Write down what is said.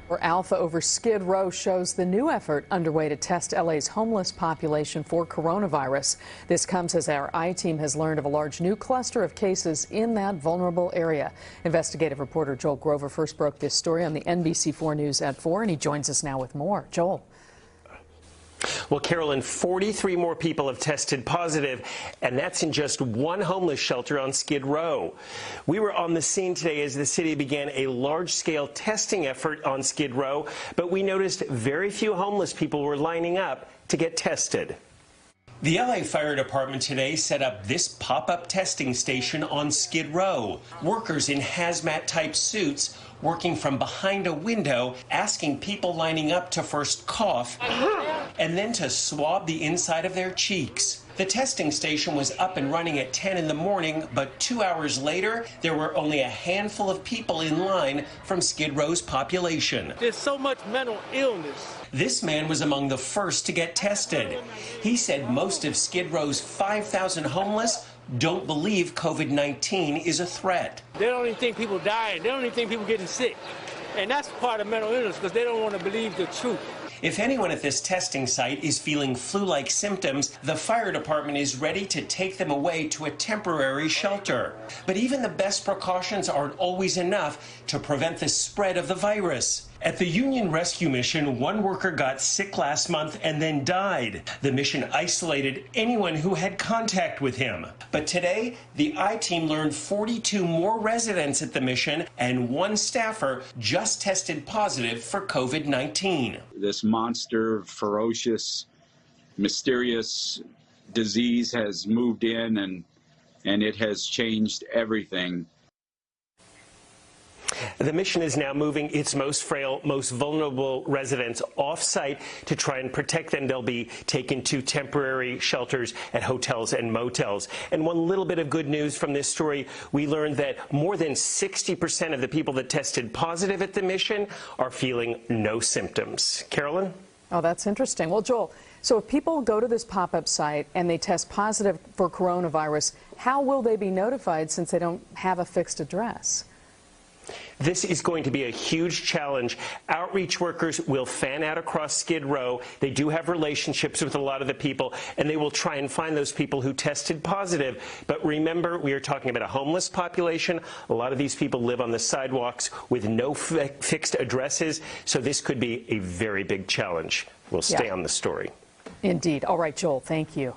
Where Alpha over Skid Row shows the new effort underway to test LA's homeless population for coronavirus. This comes as our I-team has learned of a large new cluster of cases in that vulnerable area. Investigative reporter Joel Grover first broke this story on the NBC4 News at 4, and he joins us now with more. Joel. Well, Carolyn, 43 more people have tested positive, and that's in just one homeless shelter on Skid Row. We were on the scene today as the city began a large-scale testing effort on Skid Row, but we noticed very few homeless people were lining up to get tested. The LA Fire Department today set up this pop-up testing station on Skid Row. Workers in hazmat-type suits working from behind a window, asking people lining up to first cough and then to swab the inside of their cheeks. The testing station was up and running at 10 in the morning, but 2 hours later, there were only a handful of people in line from Skid Row's population. There's so much mental illness. This man was among the first to get tested. He said most of Skid Row's 5,000 homeless don't believe COVID-19 is a threat. They don't even think people dying. They don't even think people getting sick. And that's part of mental illness because they don't want to believe the truth. If anyone at this testing site is feeling flu-like symptoms, the fire department is ready to take them away to a temporary shelter. But even the best precautions aren't always enough to prevent the spread of the virus. At the Union Rescue Mission, one worker got sick last month and then died. The mission isolated anyone who had contact with him. But today, the I-team learned 42 more residents at the mission and one staffer just tested positive for COVID-19. This monster, ferocious, mysterious disease has moved in and it has changed everything. The mission is now moving its most frail, most vulnerable residents off-site to try and protect them. They'll be taken to temporary shelters at hotels and motels. And one little bit of good news from this story, we learned that more than 60% of the people that tested positive at the mission are feeling no symptoms. Carolyn? Oh, that's interesting. Well, Joel, so if people go to this pop-up site and they test positive for coronavirus, how will they be notified since they don't have a fixed address? This is going to be a huge challenge. Outreach workers will fan out across Skid Row. They do have relationships with a lot of the people, and they will try and find those people who tested positive. But remember, we are talking about a homeless population. A lot of these people live on the sidewalks with no fixed addresses, so this could be a very big challenge. We'll stay on the story. Indeed. All right, Joel, thank you.